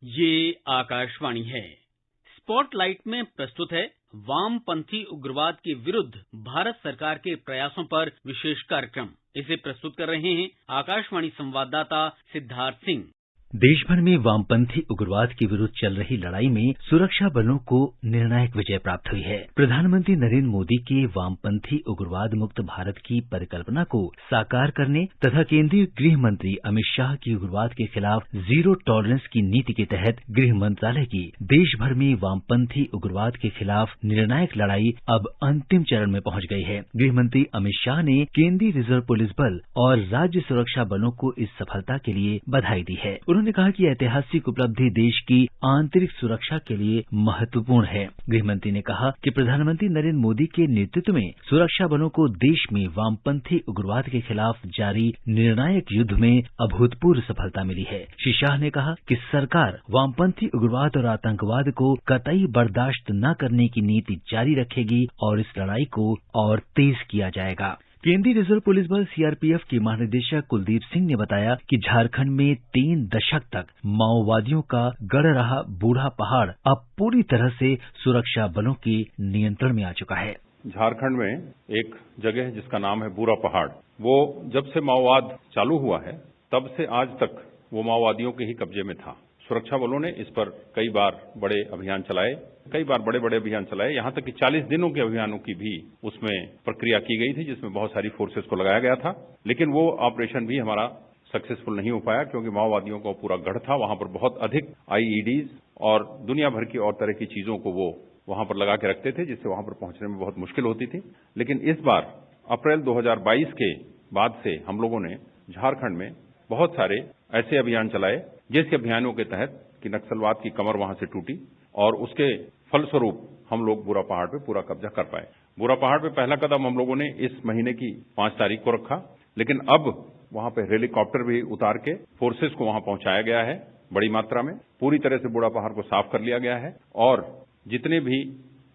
ये आकाशवाणी है। स्पॉटलाइट में प्रस्तुत है वामपंथी उग्रवाद के विरुद्ध भारत सरकार के प्रयासों पर विशेष कार्यक्रम। इसे प्रस्तुत कर रहे हैं आकाशवाणी संवाददाता सिद्धार्थ सिंह। देश भर में वामपंथी उग्रवाद के विरुद्ध चल रही लड़ाई में सुरक्षा बलों को निर्णायक विजय प्राप्त हुई है। प्रधानमंत्री नरेंद्र मोदी के वामपंथी उग्रवाद मुक्त भारत की परिकल्पना को साकार करने तथा केंद्रीय गृह मंत्री अमित शाह की उग्रवाद के खिलाफ जीरो टॉलरेंस की नीति के तहत गृह मंत्रालय की देश भर में वामपंथी उग्रवाद के खिलाफ निर्णायक लड़ाई अब अंतिम चरण में पहुंच गई है। गृह मंत्री अमित शाह ने केंद्रीय रिजर्व पुलिस बल और राज्य सुरक्षा बलों को इस सफलता के लिए बधाई दी है। उन्होंने कहा कि ऐतिहासिक उपलब्धि देश की आंतरिक सुरक्षा के लिए महत्वपूर्ण है। गृह मंत्री ने कहा कि प्रधानमंत्री नरेंद्र मोदी के नेतृत्व में सुरक्षा बलों को देश में वामपंथी उग्रवाद के खिलाफ जारी निर्णायक युद्ध में अभूतपूर्व सफलता मिली है। श्री शाह ने कहा कि सरकार वामपंथी उग्रवाद और आतंकवाद को कतई बर्दाश्त न करने की नीति जारी रखेगी और इस लड़ाई को और तेज किया जाएगा। केंद्रीय रिजर्व पुलिस बल सीआरपीएफ के महानिदेशक कुलदीप सिंह ने बताया कि झारखंड में 3 दशक तक माओवादियों का गढ़ रहा बूढ़ा पहाड़ अब पूरी तरह से सुरक्षा बलों के नियंत्रण में आ चुका है। झारखंड में एक जगह जिसका नाम है बूढ़ा पहाड़, वो जब से माओवाद चालू हुआ है तब से आज तक वो माओवादियों के ही कब्जे में था। सुरक्षा बलों ने इस पर कई बार बड़े अभियान चलाए, यहाँ तक कि 40 दिनों के अभियानों की भी उसमें प्रक्रिया की गई थी, जिसमें बहुत सारी फोर्सेस को लगाया गया था। लेकिन वो ऑपरेशन भी हमारा सक्सेसफुल नहीं हो पाया, क्योंकि माओवादियों का पूरा गढ़ था। वहां पर बहुत अधिक आईईडीज और दुनिया भर की और तरह की चीजों को वो वहां पर लगा के रखते थे, जिससे वहां पर पहुंचने में बहुत मुश्किल होती थी। लेकिन इस बार अप्रैल 2022 के बाद से हम लोगों ने झारखंड में बहुत सारे ऐसे अभियान चलाए, जैसे अभियानों के तहत कि नक्सलवाद की कमर वहां से टूटी और उसके फलस्वरूप हम लोग बूढ़ा पहाड़ पे पूरा कब्जा कर पाए। बूढ़ा पहाड़ पे पहला कदम हम लोगों ने इस महीने की 5 तारीख को रखा, लेकिन अब वहां पे हेलीकॉप्टर भी उतार के फोर्सेस को वहां पहुंचाया गया है बड़ी मात्रा में। पूरी तरह से बूढ़ा पहाड़ को साफ कर लिया गया है और जितने भी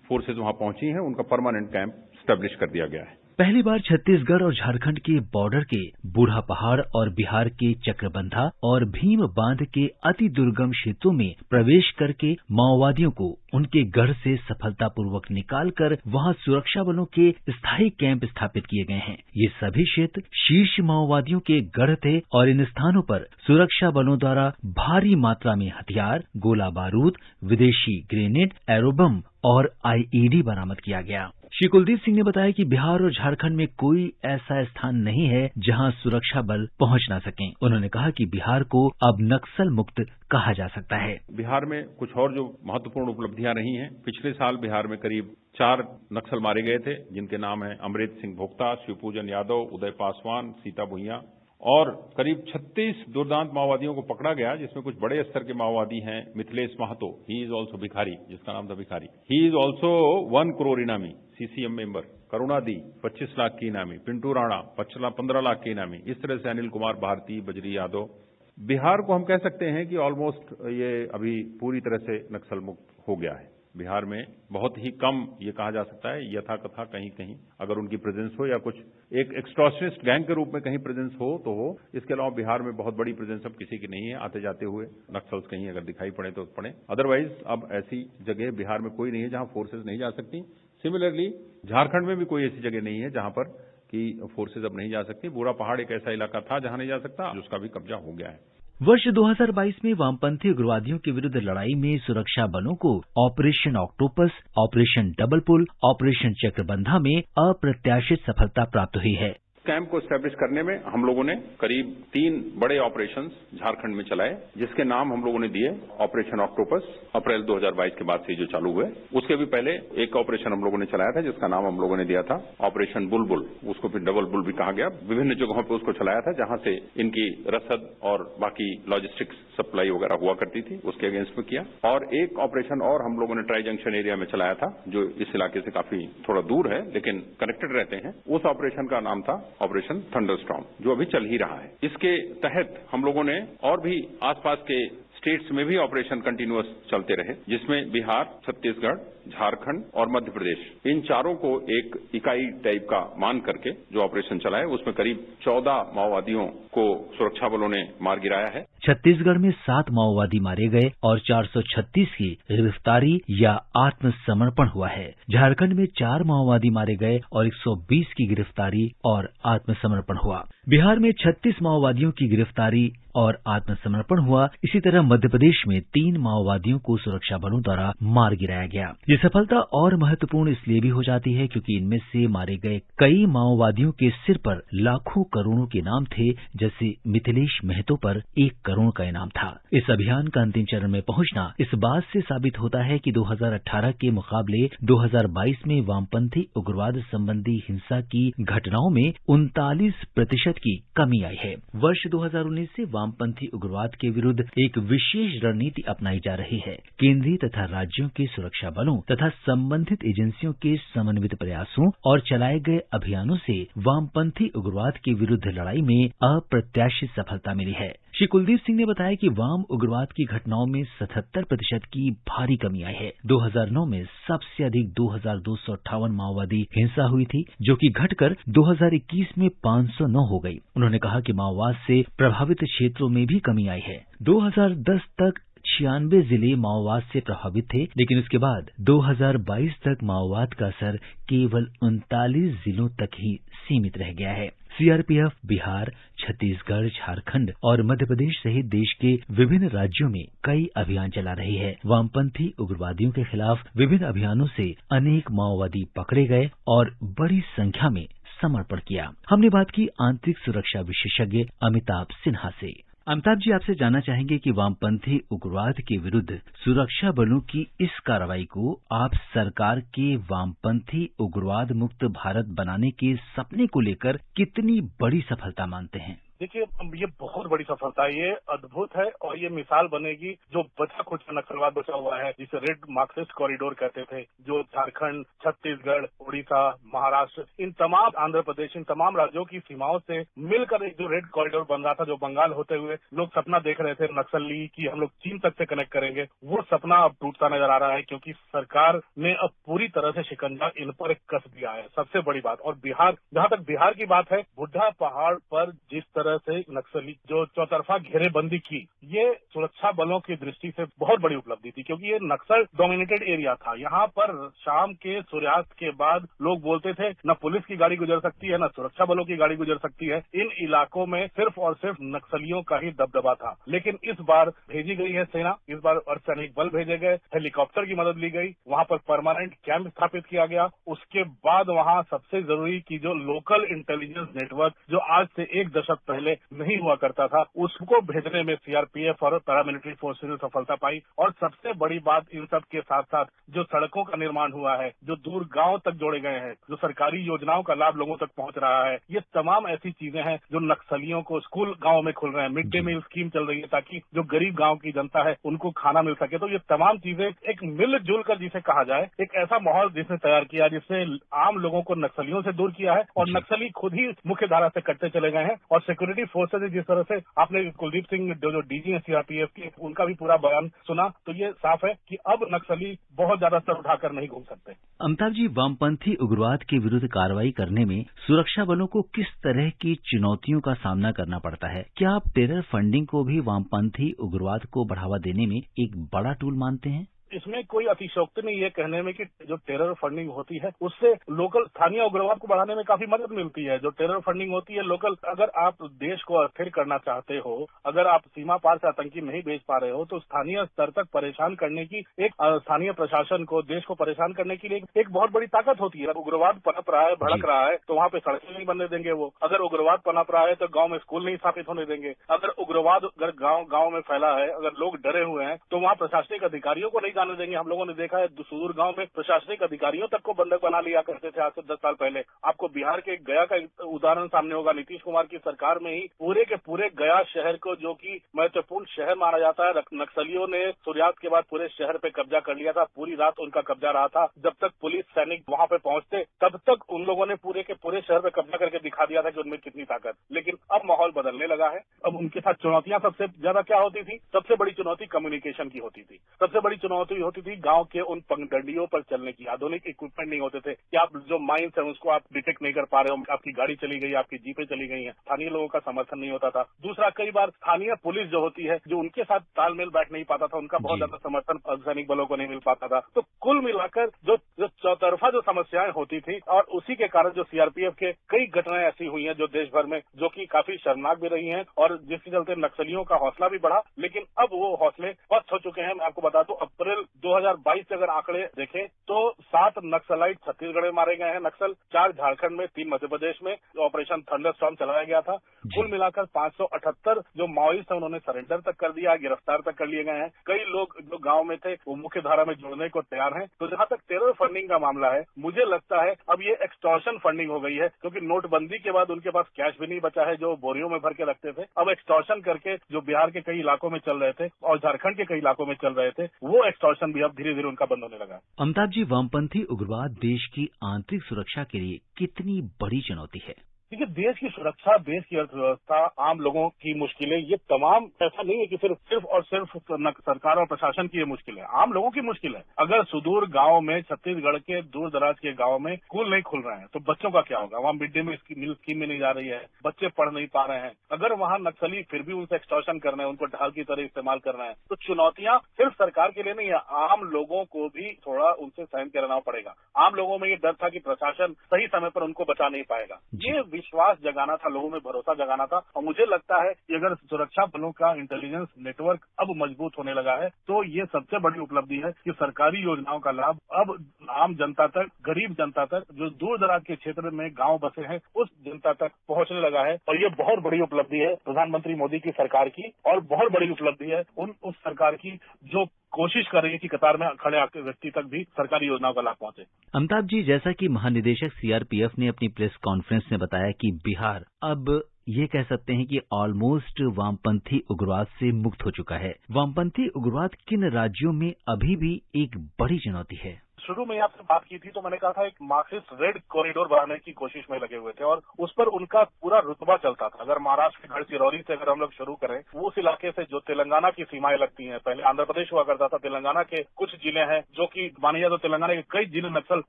फोर्सेस वहां पहुंची हैं उनका परमानेंट कैंप स्टैब्लिश कर दिया गया है। पहली बार छत्तीसगढ़ और झारखंड के बॉर्डर के बूढ़ा पहाड़ और बिहार के चक्रबंधा और भीम बांध के अति दुर्गम क्षेत्रों में प्रवेश करके माओवादियों को उनके गढ़ से सफलतापूर्वक निकालकर वहां सुरक्षा बलों के स्थायी कैंप स्थापित किए गए हैं। ये सभी क्षेत्र शीर्ष माओवादियों के गढ़ थे और इन स्थानों पर सुरक्षा बलों द्वारा भारी मात्रा में हथियार, गोला बारूद, विदेशी ग्रेनेड, एरोबम और आईईडी बरामद किया गया। श्री कुलदीप सिंह ने बताया कि बिहार और झारखंड में कोई ऐसा स्थान नहीं है जहां सुरक्षा बल पहुंच ना सकें। उन्होंने कहा कि बिहार को अब नक्सल मुक्त कहा जा सकता है। बिहार में कुछ और जो महत्वपूर्ण उपलब्धियां रही हैं, पिछले साल बिहार में करीब 4 नक्सल मारे गए थे, जिनके नाम है अमृत सिंह भोक्ता, शिवपूजन यादव, उदय पासवान, सीता भुइया, और करीब 36 दुर्दांत माओवादियों को पकड़ा गया, जिसमें कुछ बड़े स्तर के माओवादी हैं। Mithilesh Mahato, he is also भिखारी, जिसका नाम था भिखारी, ही इज ऑल्सो 1 करोड़ इनामी सीसीएम मेंबर, करुणादी 25 लाख की इनामी, पिंटू राणा 15 लाख की इनामी। इस तरह से अनिल कुमार भारती, बजरी यादव। बिहार को हम कह सकते हैं कि ऑलमोस्ट ये अभी पूरी तरह से नक्सल मुक्त हो गया है। बिहार में बहुत ही कम ये कहा जा सकता है, यथा कथा कहीं कहीं अगर उनकी प्रेजेंस हो या कुछ एक एक्सटॉर्शनिस्ट गैंग के रूप में कहीं प्रेजेंस हो तो हो। इसके अलावा बिहार में बहुत बड़ी प्रेजेंस अब किसी की नहीं है। आते जाते हुए नक्सल्स कहीं अगर दिखाई पड़े तो पड़े, अदरवाइज अब ऐसी जगह बिहार में कोई नहीं है जहां फोर्सेज नहीं जा सकती। सिमिलरली झारखंड में भी कोई ऐसी जगह नहीं है जहां पर कि फोर्सेज अब नहीं जा सकती। बूढ़ा पहाड़ एक ऐसा इलाका था जहां नहीं जा सकता, उसका भी कब्जा हो गया है। वर्ष 2022 में वामपंथी उग्रवादियों के विरुद्ध लड़ाई में सुरक्षा बलों को ऑपरेशन ऑक्टोपस, ऑपरेशन डबल पुल, ऑपरेशन चक्रबंधा में अप्रत्याशित सफलता प्राप्त हुई है। कैंप को स्टैब्लिश करने में हम लोगों ने करीब 3 बड़े ऑपरेशंस झारखंड में चलाए, जिसके नाम हम लोगों ने दिए ऑपरेशन ऑक्टोपस। अप्रैल 2022 के बाद से जो चालू हुए, उसके भी पहले एक ऑपरेशन हम लोगों ने चलाया था, जिसका नाम हम लोगों ने दिया था ऑपरेशन बुलबुल, उसको फिर डबल बुल भी कहा गया। विभिन्न जगहों पर उसको चलाया था जहां से इनकी रसद और बाकी लॉजिस्टिक्स सप्लाई वगैरह हुआ करती थी, उसके अगेंस्ट में किया। और एक ऑपरेशन और हम लोगों ने ट्राई जंक्शन एरिया में चलाया था, जो इस इलाके से काफी थोड़ा दूर है लेकिन कनेक्टेड रहते हैं। उस ऑपरेशन का नाम था ऑपरेशन थंडरस्टॉर्म, जो अभी चल ही रहा है। इसके तहत हम लोगों ने और भी आसपास के स्टेट्स में भी ऑपरेशन कंटिन्यूअस चलते रहे, जिसमें बिहार, छत्तीसगढ़, झारखंड और मध्य प्रदेश, इन चारों को एक इकाई टाइप का मान करके जो ऑपरेशन चलाए, उसमें करीब 14 माओवादियों को सुरक्षा बलों ने मार गिराया है। छत्तीसगढ़ में 7 माओवादी मारे गए और 436 की गिरफ्तारी या आत्मसमर्पण हुआ है। झारखंड में 4 माओवादी मारे गए और 120 की गिरफ्तारी और आत्मसमर्पण हुआ। बिहार में 36 माओवादियों की गिरफ्तारी और आत्मसमर्पण हुआ। इसी तरह मध्य प्रदेश में 3 माओवादियों को सुरक्षा बलों द्वारा मार गिराया गया। ये सफलता और महत्वपूर्ण इसलिए भी हो जाती है क्योंकि इनमें से मारे गए कई माओवादियों के सिर पर लाखों करोड़ों के इनाम थे। जैसे मिथिलेश महतो पर 1 करोड़ का इनाम था। इस अभियान का अंतिम चरण में पहुंचना इस बात से साबित होता है कि 2018 के मुकाबले 2022 में वामपंथी उग्रवाद संबंधी हिंसा की घटनाओं में 39% की कमी आई है। वर्ष 2019 से वामपंथी उग्रवाद के विरुद्ध एक विशेष रणनीति अपनाई जा रही है। केंद्रीय तथा राज्यों के सुरक्षा बलों तथा संबंधित एजेंसियों के समन्वित प्रयासों और चलाए गए अभियानों से वामपंथी उग्रवाद के विरुद्ध लड़ाई में अप्रत्याशित सफलता मिली है। श्री कुलदीप सिंह ने बताया कि वाम उग्रवाद की घटनाओं में 77% की भारी कमी आई है। 2009 में सबसे अधिक 2258 माओवादी हिंसा हुई थी, जो कि घटकर 2021 में 509 हो गई। उन्होंने कहा कि माओवाद से प्रभावित क्षेत्रों में भी कमी आई है। 2010 तक 96 जिले माओवाद से प्रभावित थे, लेकिन उसके बाद 2022 तक माओवाद का असर केवल 39 जिलों तक ही सीमित रह गया है। सीआरपीएफ बिहार, छत्तीसगढ़, झारखंड और मध्य प्रदेश सहित देश के विभिन्न राज्यों में कई अभियान चला रही है। वामपंथी उग्रवादियों के खिलाफ विभिन्न अभियानों से अनेक माओवादी पकड़े गए और बड़ी संख्या में समर्पण किया। हमने बात की आंतरिक सुरक्षा विशेषज्ञ अमिताभ सिन्हा से। अमिताभ जी, आपसे जानना चाहेंगे कि वामपंथी उग्रवाद के विरुद्ध सुरक्षा बलों की इस कार्रवाई को आप सरकार के वामपंथी उग्रवाद मुक्त भारत बनाने के सपने को लेकर कितनी बड़ी सफलता मानते हैं? देखिए, ये बहुत बड़ी सफलता है, ये अद्भुत है और ये मिसाल बनेगी जो बचा कुछ नक्सलवाद बचा हुआ है, जिसे रेड मार्क्सिस्ट कॉरिडोर कहते थे, जो झारखंड, छत्तीसगढ़, उड़ीसा, महाराष्ट्र, इन तमाम आंध्र प्रदेश, इन तमाम राज्यों की सीमाओं से मिलकर एक जो रेड कॉरिडोर बन रहा था, जो बंगाल होते हुए लोग सपना देख रहे थे नक्सली की हम लोग चीन तक से कनेक्ट करेंगे, वो सपना अब टूटता नजर आ रहा है क्योंकि सरकार ने अब पूरी तरह से शिकंजा इन पर कस दिया है। सबसे बड़ी बात, और बिहार, जहां तक बिहार की बात है, बुढ़ा पहाड़ पर जिस तरह से नक्सली जो चौतरफा घेरेबंदी की, ये सुरक्षा बलों की दृष्टि से बहुत बड़ी उपलब्धि थी क्योंकि ये नक्सल डोमिनेटेड एरिया था। यहाँ पर शाम के सूर्यास्त के बाद लोग बोलते थे न पुलिस की गाड़ी गुजर सकती है, न सुरक्षा बलों की गाड़ी गुजर सकती है। इन इलाकों में सिर्फ और सिर्फ नक्सलियों का ही दबदबा था। लेकिन इस बार भेजी गई है सेना, इस बार अर्धसैनिक बल भेजे गए, हेलीकॉप्टर की मदद ली गई, वहां पर परमानेंट कैंप स्थापित किया गया। उसके बाद वहां सबसे जरूरी की जो लोकल इंटेलिजेंस नेटवर्क, जो आज से 1 दशक पहले नहीं हुआ करता था, उसको भेजने में सीआरपीएफ और पैरामिलिट्री फोर्सेज ने सफलता पाई। और सबसे बड़ी बात, इन सब के साथ साथ जो सड़कों का निर्माण हुआ है, जो दूर गांव तक जोड़े गए हैं, जो सरकारी योजनाओं का लाभ लोगों तक पहुंच रहा है, ये तमाम ऐसी चीजें हैं जो नक्सलियों को, स्कूल गांव में खुल रहे हैं, मिड डे मील स्कीम चल रही है ताकि जो गरीब गांव की जनता है उनको खाना मिल सके। तो ये तमाम चीजें एक मिलजुल कर जिसे कहा जाए, एक ऐसा माहौल जिसने तैयार किया जिससे आम लोगों को नक्सलियों से दूर किया है और नक्सली खुद ही मुख्य धारा से कटते चले गए हैं। और सिक्योरिटी फोर्सेज, जिस तरह से आपने कुलदीप सिंह जो डीजी है सीआरपीएफ के, उनका भी पूरा बयान सुना, तो ये साफ है कि अब नक्सली बहुत ज्यादा सर उठाकर नहीं घूम सकते। अमिताभ जी, वामपंथी उग्रवाद के विरुद्ध कार्रवाई करने में सुरक्षा बलों को किस तरह की चुनौतियों का सामना करना पड़ता है? क्या आप टेरर फंडिंग को भी वामपंथी उग्रवाद को बढ़ावा देने में एक बड़ा टूल मानते हैं? इसमें कोई अतिशयोक्ति नहीं है कहने में कि जो टेरर फंडिंग होती है उससे लोकल स्थानीय उग्रवाद को बढ़ाने में काफी मदद मिलती है। जो टेरर फंडिंग होती है लोकल, अगर आप देश को अस्थिर करना चाहते हो, अगर आप सीमा पार से आतंकी नहीं भेज पा रहे हो, तो स्थानीय स्तर तक परेशान करने की एक स्थानीय प्रशासन को, देश को परेशान करने की एक बहुत बड़ी ताकत होती है। उग्रवाद पनप रहा है, भड़क रहा है, तो वहाँ पे सड़कें नहीं बनने देंगे वो। अगर उग्रवाद पनप रहा है तो गाँव में स्कूल नहीं स्थापित होने देंगे। अगर उग्रवाद अगर गाँव में फैला है, अगर लोग डरे हुए हैं, तो वहाँ प्रशासनिक अधिकारियों को नहीं जाने देंगे। हम लोगों ने देखा है सुदूर गांव में प्रशासनिक अधिकारियों तक को बंधक बना लिया करते थे आज से 10 साल पहले। आपको बिहार के गया का उदाहरण सामने होगा। नीतीश कुमार की सरकार में ही पूरे के पूरे गया शहर को, जो कि महत्वपूर्ण शहर माना जाता है, नक्सलियों ने सूर्यास्त के बाद पूरे शहर पे कब्जा कर लिया था। पूरी रात उनका कब्जा रहा था। जब तक पुलिस सैनिक वहां पे पहुंचते तब तक उन लोगों ने पूरे के पूरे शहर पे कब्जा करके दिखा दिया था कि उनमें कितनी ताकत। लेकिन अब माहौल बदलने लगा है। अब उनके साथ चुनौतियां सबसे ज्यादा क्या होती थी? सबसे बड़ी चुनौती कम्युनिकेशन की होती थी। सबसे बड़ी चुनौती चुनौती होती थी गांव के उन पगडंडियों पर चलने की। आधुनिक इक्विपमेंट नहीं होते थे कि आप जो माइंस है उसको आप डिटेक्ट नहीं कर पा रहे हो, आपकी गाड़ी चली गई, आपकी जीपें चली गई हैं, स्थानीय लोगों का समर्थन नहीं होता था। दूसरा, कई बार स्थानीय पुलिस जो होती है, जो उनके साथ तालमेल बैठ नहीं पाता था, उनका बहुत ज्यादा समर्थन अर्धसैनिक बलों को नहीं मिल पाता था। तो कुल मिलाकर जो चौतरफा जो समस्याएं होती थी, और उसी के कारण जो सीआरपीएफ के कई घटनाएं ऐसी हुई हैं जो देश भर में, जो कि काफी शर्मनाक भी रही हैं और जिसके चलते नक्सलियों का हौसला भी बढ़ा। लेकिन अब वो हौसले पस्त हो चुके हैं। मैं आपको बता दूं, अप्रैल 2022 के अगर आंकड़े देखें तो 7 नक्सलाइट छत्तीसगढ़ में मारे गए हैं, नक्सल 4 झारखंड में, 3 मध्य प्रदेश में ऑपरेशन थंडरस्टॉर्म चलाया गया था। कुल मिलाकर 578 जो माओइस्ट हैं उन्होंने सरेंडर तक कर दिया, गिरफ्तार तक कर लिए गए हैं। कई लोग जो गांव में थे वो मुख्य धारा में जुड़ने को तैयार हैं। तो जहां तक टेरर फंडिंग का मामला है, मुझे लगता है अब ये एक्सटॉर्शन फंडिंग हो गई है, क्योंकि नोटबंदी के बाद उनके पास कैश भी नहीं बचा है जो बोरियों में भर के रखते थे। अब एक्सटॉर्शन करके जो बिहार के कई इलाकों में चल रहे थे और झारखंड के कई इलाकों में चल रहे थे, वो एक्सटॉर्शन भी अब धीरे धीरे उनका बंद होने लगा। अमिताभ जी, वामपंथी उग्रवाद देश की आंतरिक सुरक्षा के लिए कितनी बड़ी चुनौती है? देखिए, देश की सुरक्षा, देश की अर्थव्यवस्था, आम लोगों की मुश्किलें, ये तमाम, ऐसा नहीं है कि सिर्फ और सिर्फ सरकार और प्रशासन की ये मुश्किल है, आम लोगों की मुश्किल है। अगर सुदूर गांव में, छत्तीसगढ़ के दूर दराज के गांव में स्कूल नहीं खुल रहे हैं तो बच्चों का क्या होगा? वहां मिड डे मील स्कीम में नहीं जा रही है, बच्चे पढ़ नहीं पा रहे हैं। अगर वहां नक्सली फिर भी उनसे एक्सटॉर्शन कर रहे हैं, उनको ढाल की तरह इस्तेमाल कर रहे हैं, तो चुनौतियां सिर्फ सरकार के लिए नहीं है, आम लोगों को भी थोड़ा उनसे सहन करना पड़ेगा। आम लोगों में ये डर था कि प्रशासन सही समय पर उनको बचा नहीं पाएगा। ये विश्वास जगाना था, लोगों में भरोसा जगाना था। और मुझे लगता है कि अगर सुरक्षा बलों का इंटेलिजेंस नेटवर्क अब मजबूत होने लगा है तो ये सबसे बड़ी उपलब्धि है कि सरकारी योजनाओं का लाभ अब आम जनता तक, गरीब जनता तक, जो दूर दराज के क्षेत्र में गांव बसे हैं, उस जनता तक पहुंचने लगा है। और ये बहुत बड़ी उपलब्धि है प्रधानमंत्री मोदी की सरकार की, और बहुत बड़ी उपलब्धि है उस सरकार की जो कोशिश कर रही है कि कतार में खड़े व्यक्ति तक भी सरकारी योजनाओं का लाभ पहुंचे। अमिताभ जी, जैसा कि महानिदेशक सीआरपीएफ ने अपनी प्रेस कॉन्फ्रेंस में बताया कि बिहार अब ये कह सकते हैं कि ऑलमोस्ट वामपंथी उग्रवाद से मुक्त हो चुका है। वामपंथी उग्रवाद किन राज्यों में अभी भी एक बड़ी चुनौती है? शुरू में आपसे बात की थी तो मैंने कहा था एक मार्क्सिस्ट रेड कॉरिडोर बनाने की कोशिश में लगे हुए थे और उस पर उनका पूरा रुतबा चलता था। अगर महाराष्ट्र के गढ़चिरौली से अगर हम लोग शुरू करें, वो उस इलाके से जो तेलंगाना की सीमाएं लगती हैं, पहले आंध्र प्रदेश हुआ करता था, तेलंगाना के कुछ जिले हैं जो कि माने जाए तो तेलंगाना के कई जिले नक्सल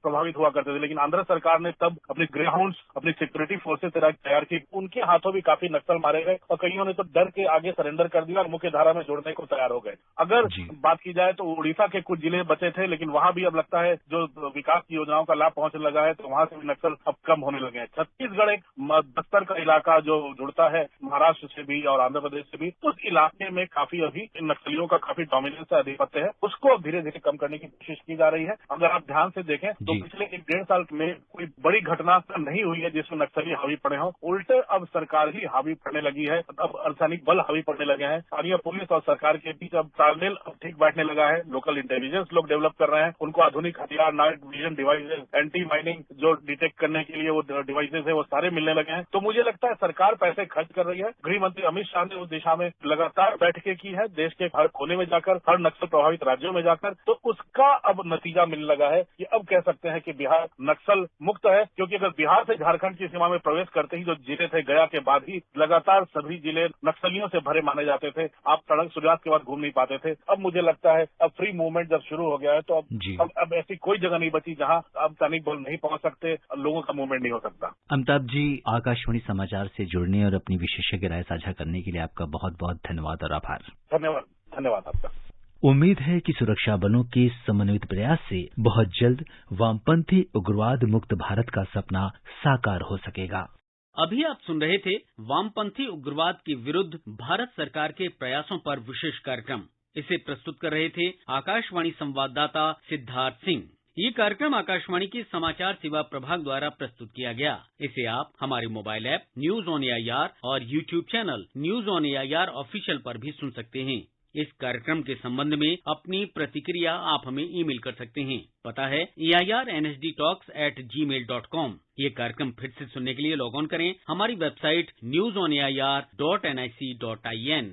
प्रभावित हुआ करते थे, लेकिन आंध्र सरकार ने तब अपने ग्रे हाउंड्स, अपनी सिक्योरिटी फोर्सेज तैयार की, उनके हाथों भी काफी नक्सल मारे गए और कईयों ने तो डर के आगे सरेंडर कर दिया और मुख्य धारा में जुड़ने को तैयार हो गए। अगर बात की जाए तो उड़ीसा के कुछ जिले बचे थे, लेकिन वहां भी अब लगता है जो विकास की योजनाओं का लाभ पहुंचने लगा है तो वहां से भी नक्सल अब कम होने लगे हैं। छत्तीसगढ़ एक बस्तर का इलाका जो जुड़ता है महाराष्ट्र से भी और आंध्र प्रदेश से भी, उस इलाके में काफी अभी नक्सलियों का काफी डोमिनेंस है, आधिपत्य है, उसको धीरे धीरे कम करने की कोशिश की जा रही है। अगर आप ध्यान से देखें तो पिछले 1-1.5 साल में कोई बड़ी घटना नहीं हुई है जिसमें नक्सली हावी पड़े हों, उल्टे अब सरकार ही हावी पड़ने लगी है, अब अर्धसैनिक बल हावी पड़ने लगे हैं। स्थानीय पुलिस और सरकार के बीच अब तालमेल ठीक बैठने लगा है, लोकल इंटेलिजेंस लोग डेवलप कर रहे हैं, उनको आधुनिक हथियार, night vision devices, anti mining जो डिटेक्ट करने के लिए वो डिवाइसेज है, वो सारे मिलने लगे हैं। तो मुझे लगता है सरकार पैसे खर्च कर रही है। गृह मंत्री अमित शाह ने उस दिशा में लगातार बैठकें की है, देश के हर कोने में जाकर, हर नक्सल प्रभावित राज्यों में जाकर, तो उसका अब नतीजा मिलने लगा है कि अब कह सकते हैं कि बिहार नक्सल मुक्त है। क्योंकि अगर बिहार से झारखंड की सीमा में प्रवेश करते ही जो जिले थे, गया के बाद ही लगातार सभी जिले नक्सलियों से भरे माने जाते थे, आप सड़क सूर्यास्त के बाद घूम नहीं पाते थे। अब मुझे लगता है अब फ्री मूवमेंट जब शुरू हो गया है तो अब ऐसी कोई जगह नहीं बची जहां अब सैनिक बल नहीं पहुंच सकते, लोगों का मूवमेंट नहीं हो सकता। अमिताभ जी, आकाशवाणी समाचार से जुड़ने और अपनी विशेषज्ञ राय साझा करने के लिए आपका बहुत बहुत धन्यवाद और आभार। धन्यवाद आपका। उम्मीद है कि सुरक्षा बलों के समन्वित प्रयास से बहुत जल्द वामपंथी उग्रवाद मुक्त भारत का सपना साकार हो सकेगा। अभी आप सुन रहे थे वामपंथी उग्रवाद के विरुद्ध भारत सरकार के प्रयासों पर विशेष कार्यक्रम। इसे प्रस्तुत कर रहे थे आकाशवाणी संवाददाता सिद्धार्थ सिंह। ये कार्यक्रम आकाशवाणी के समाचार सेवा प्रभाग द्वारा प्रस्तुत किया गया। इसे आप हमारे mobile app news on AIR और YouTube channel news on AIR official पर भी सुन सकते हैं। इस कार्यक्रम के संबंध में अपनी प्रतिक्रिया आप हमें ईमेल कर सकते हैं। पता है airnsdtalks@gmail.com। ये कार्यक्रम फिर से सुनने के लिए लॉग ऑन करें हमारी वेबसाइट newsonair.nic.in।